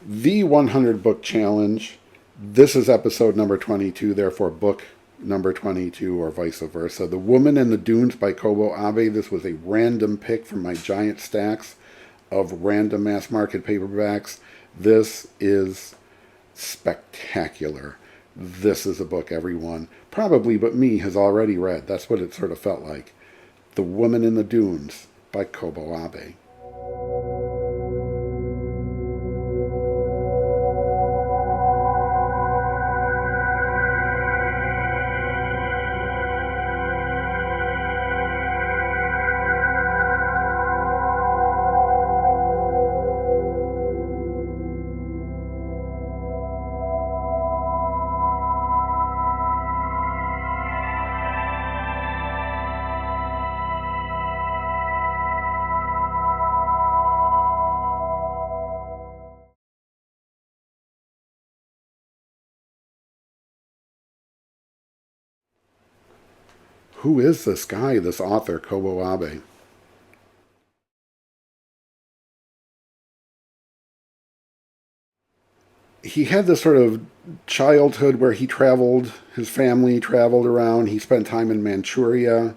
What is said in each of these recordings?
the 100 book challenge. This is episode number 22, therefore book number 22 or vice versa. The Woman in the Dunes by Kobo Abé. This was a random pick from my giant stacks of random mass market paperbacks. This is spectacular. This is a book everyone, probably but me, has already read. That's what it sort of felt like. The Woman in the Dunes by Kobo Abé. Who is this guy, this author, Kobo Abé? He had this sort of childhood where he traveled, his family traveled around, he spent time in Manchuria.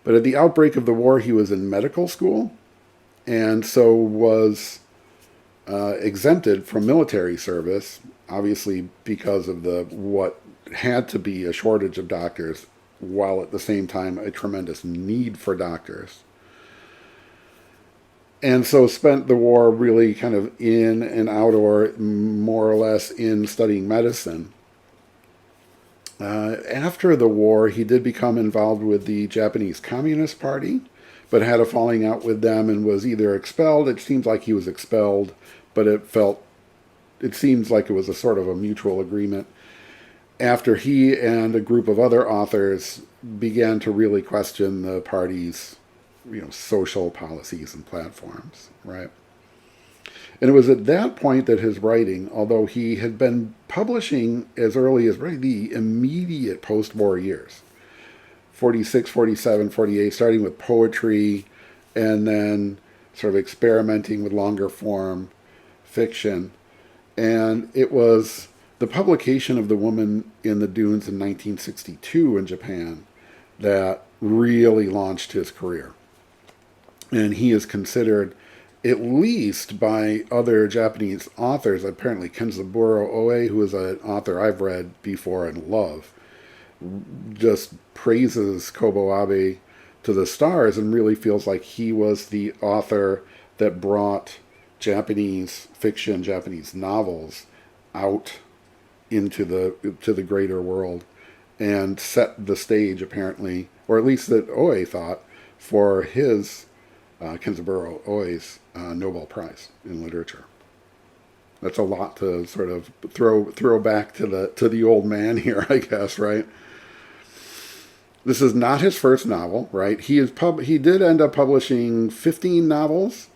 But at the outbreak of the war, he was in medical school and so was exempted from military service, obviously because of the what had to be a shortage of doctors, while at the same time a tremendous need for doctors. And so spent the war really kind of in and out, or more or less in studying medicine. After the war, he did become involved with the Japanese Communist Party, but had a falling out with them and was either expelled. It seems like he was expelled, but it seems like it was a sort of a mutual agreement after he and a group of other authors began to really question the party's, social policies and platforms, right? And it was at that point that his writing, although he had been publishing as early as really the immediate post-war years, 46, 47, 48, starting with poetry and then sort of experimenting with longer form fiction. And it was the publication of The Woman in the Dunes in 1962 in Japan that really launched his career. And he is considered, at least by other Japanese authors, apparently Kenzaburo Oe, who is an author I've read before and love, just praises Kobo Abé to the stars and really feels like he was the author that brought Japanese fiction, Japanese novels out into the greater world and set the stage, apparently, or at least that Oe thought, for his Kenzaburo Oe's Nobel Prize in literature. That's a lot to sort of throw back to the old man here, I guess, right? This is not his first novel, right? He did end up publishing 15 novels,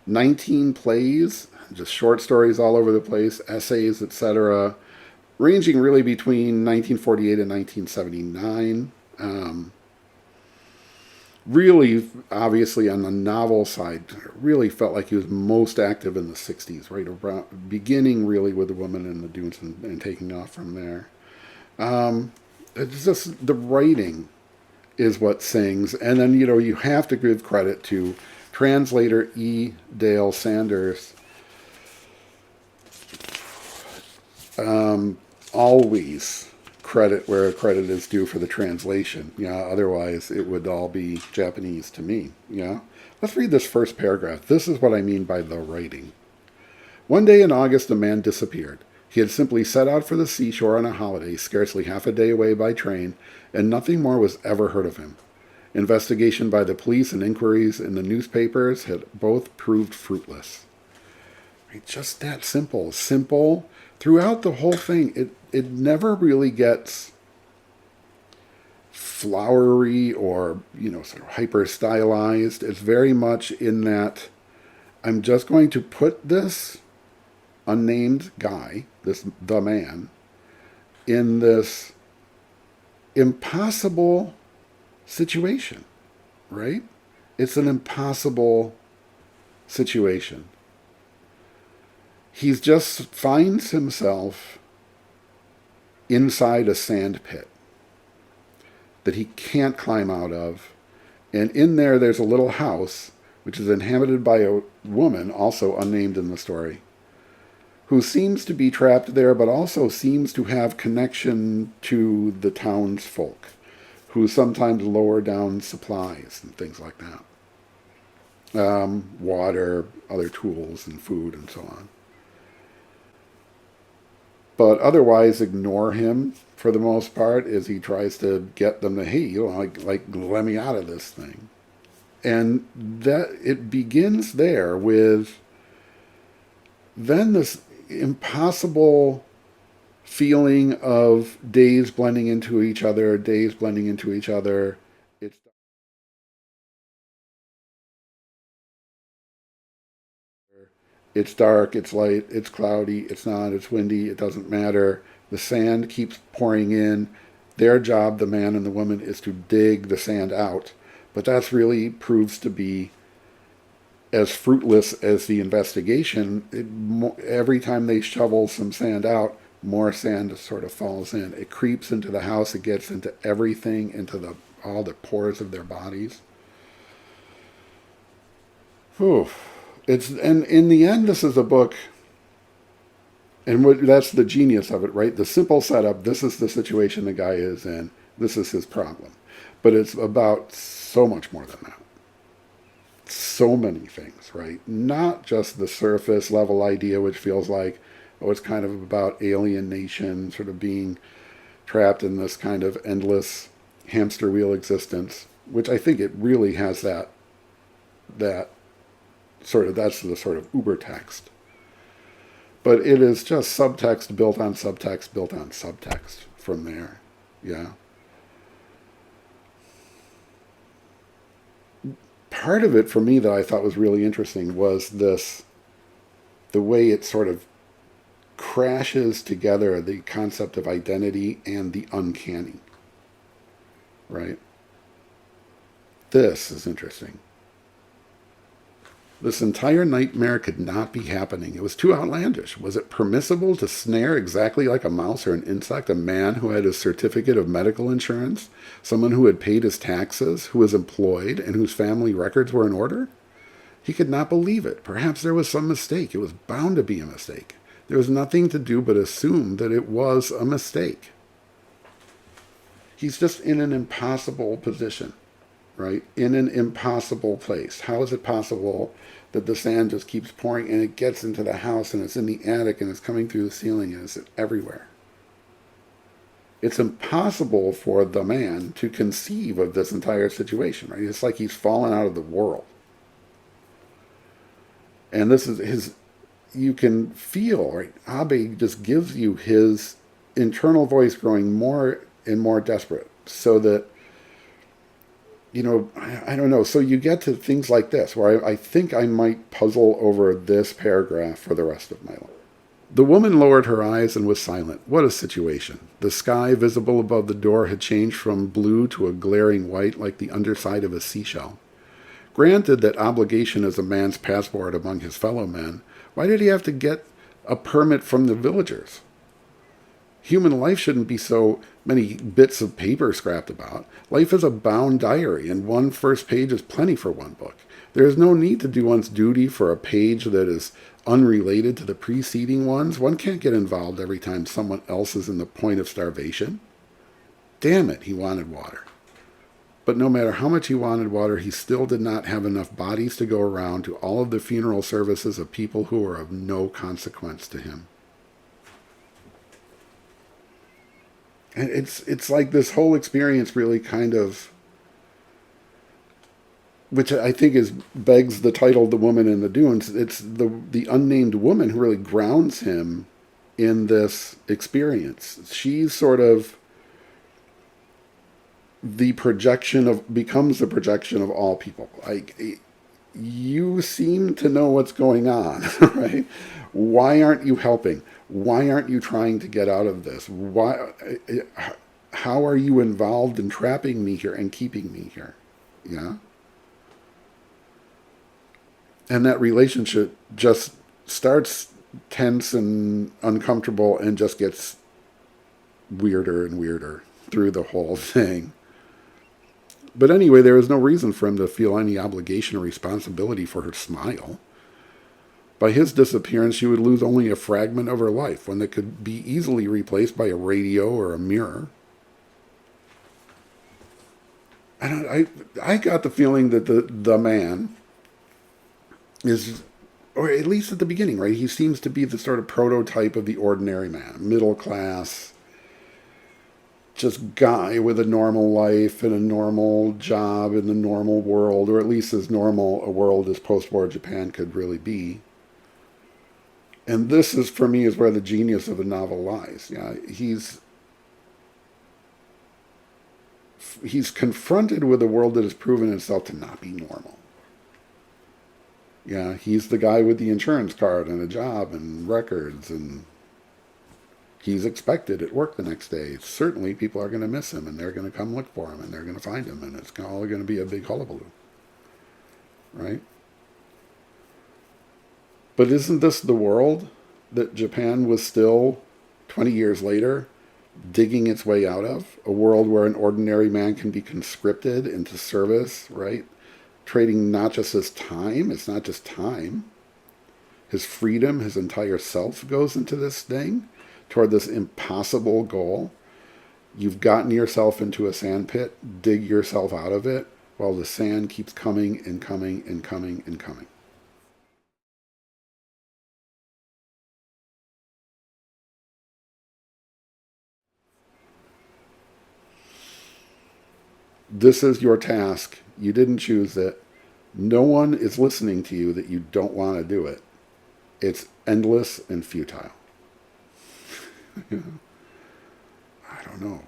19 plays, just short stories all over the place, essays, etc., ranging really between 1948 and 1979. Really, obviously, on the novel side, really felt like he was most active in the 60s, right around, beginning really with The Woman in the Dunes and taking off from there. It's just the writing is what sings. And then, you have to give credit to translator E. Dale Sanders. Always credit where credit is due for the translation. Otherwise it would all be Japanese to me. Let's read this first paragraph. This is what I mean by the writing. One day in August, a man disappeared. He had simply set out for the seashore on a holiday, scarcely half a day away by train, and nothing more was ever heard of him. Investigation by the police and inquiries in the newspapers had both proved fruitless. Right? Just that simple. Simple. Throughout the whole thing, it never really gets flowery or, sort of hyper stylized. It's very much in that I'm just going to put this unnamed guy, the man, in this impossible situation, right? It's an impossible situation. He just finds himself inside a sand pit that he can't climb out of. And in there, there's a little house which is inhabited by a woman, also unnamed in the story, who seems to be trapped there, but also seems to have connection to the townsfolk, who sometimes lower down supplies and things like that. Water, other tools, and food, and so on. But otherwise ignore him for the most part as he tries to get them to, hey, like let me out of this thing. And that it begins there with then this impossible feeling of days blending into each other, days blending into each other. It's It's dark, it's light, it's cloudy, it's not, it's windy, it doesn't matter. The sand keeps pouring in. Their job, the man and the woman, is to dig the sand out. But that's really proves to be as fruitless as the investigation. Every time they shovel some sand out, more sand sort of falls in. It creeps into the house, it gets into everything, into all the pores of their bodies. Whew. And in the end, this is a book, and that's the genius of it, right? The simple setup. This is the situation the guy is in. This is his problem, but it's about so much more than that. So many things, right? Not just the surface level idea, which feels like, oh, it's kind of about alienation, sort of being trapped in this kind of endless hamster wheel existence, which I think it really has that that's the sort of uber text. But it is just subtext built on subtext built on subtext from there. Yeah. Part of it for me that I thought was really interesting was the way it sort of crashes together the concept of identity and the uncanny. Right? This is interesting. This entire nightmare could not be happening. It was too outlandish. Was it permissible to snare exactly like a mouse or an insect a man who had a certificate of medical insurance, someone who had paid his taxes, who was employed, and whose family records were in order? He could not believe it. Perhaps there was some mistake. It was bound to be a mistake. There was nothing to do but assume that it was a mistake. He's just in an impossible position, right? In an impossible place. How is it possible that the sand just keeps pouring and it gets into the house and it's in the attic and it's coming through the ceiling and it's everywhere? It's impossible for the man to conceive of this entire situation, right? It's like he's fallen out of the world. And this is you can feel, right? Abe just gives you his internal voice growing more and more desperate so that, I don't know. So you get to things like this, where I think I might puzzle over this paragraph for the rest of my life. The woman lowered her eyes and was silent. What a situation. The sky visible above the door had changed from blue to a glaring white like the underside of a seashell. Granted that obligation is a man's passport among his fellow men, why did he have to get a permit from the villagers? Human life shouldn't be so many bits of paper scrapped about. Life is a bound diary, and one first page is plenty for one book. There is no need to do one's duty for a page that is unrelated to the preceding ones. One can't get involved every time someone else is in the point of starvation. Damn it, he wanted water. But no matter how much he wanted water, he still did not have enough bodies to go around to all of the funeral services of people who were of no consequence to him. And it's like this whole experience really kind of, which I think begs the title "The Woman in the Dunes." It's the unnamed woman who really grounds him in this experience. She's sort of becomes the projection of all people. Like, you seem to know what's going on, right? Why aren't you helping? Why aren't you trying to get out of this? How are you involved in trapping me here and keeping me here? Yeah. And that relationship just starts tense and uncomfortable and just gets weirder and weirder through the whole thing. But anyway, there is no reason for him to feel any obligation or responsibility for her smile. By his disappearance, she would lose only a fragment of her life, one that could be easily replaced by a radio or a mirror. I got the feeling that the man is, or at least at the beginning, right? He seems to be the sort of prototype of the ordinary man, middle class, just guy with a normal life and a normal job in the normal world, or at least as normal a world as post-war Japan could really be. And this is, for me, is where the genius of the novel lies. Yeah, he's confronted with a world that has proven itself to not be normal. Yeah, he's the guy with the insurance card and a job and records, and he's expected at work the next day. Certainly people are going to miss him, and they're going to come look for him, and they're going to find him, and it's all going to be a big hullabaloo. Right? But isn't this the world that Japan was still, 20 years later, digging its way out of? A world where an ordinary man can be conscripted into service, right? Trading not just his time, it's not just time. His freedom, his entire self goes into this thing, toward this impossible goal. You've gotten yourself into a sand pit, dig yourself out of it, while the sand keeps coming and coming and coming and coming. This is your task. You didn't choose it. No one is listening to you that you don't want to do it. It's endless and futile. I don't know.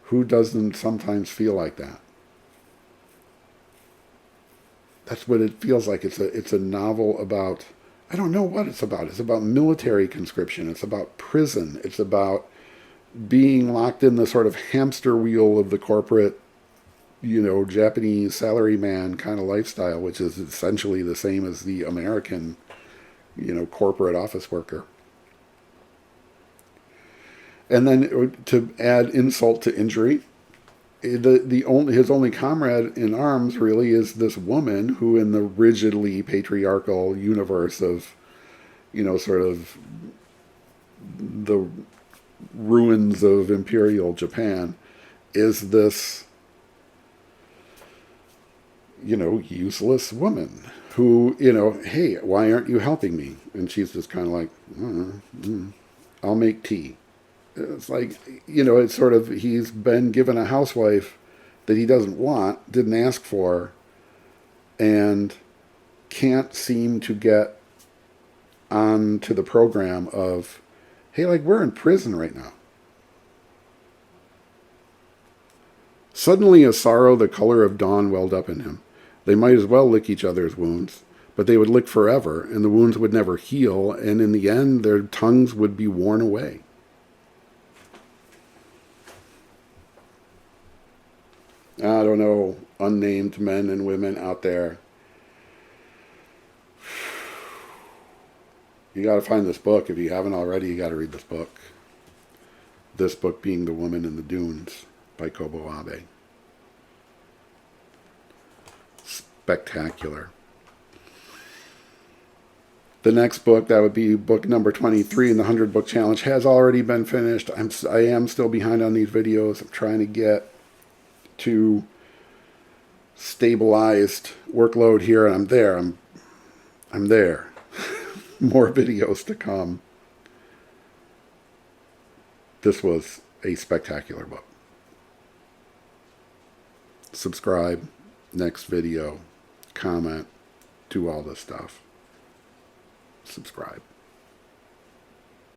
Who doesn't sometimes feel like that? That's what it feels like. It's a novel about, I don't know what it's about. It's about military conscription. It's about prison. It's about being locked in the sort of hamster wheel of the corporate, Japanese salaryman kind of lifestyle, which is essentially the same as the American, corporate office worker. And then to add insult to injury, his only comrade in arms really is this woman who, in the rigidly patriarchal universe of, sort of the ruins of imperial Japan, is this, useless woman who, hey, why aren't you helping me? And she's just kind of like, I'll make tea. It's like, it's sort of, he's been given a housewife that he doesn't want, didn't ask for, and can't seem to get onto the program of, hey, like, we're in prison right now. Suddenly a sorrow the color of dawn welled up in him. They might as well lick each other's wounds, but they would lick forever, and the wounds would never heal, and in the end their tongues would be worn away. I don't know, unnamed men and women out there. You got to find this book. If you haven't already, you got to read this book. This book being The Woman in the Dunes by Kobo Abé. Spectacular. The next book, that would be book number 23 in the 100 book challenge, has already been finished. I am still behind on these videos. I'm trying to get to stabilized workload here, and I'm there. I'm there. More videos to come. This was a spectacular book. Subscribe, next video, comment, do all this stuff. Subscribe.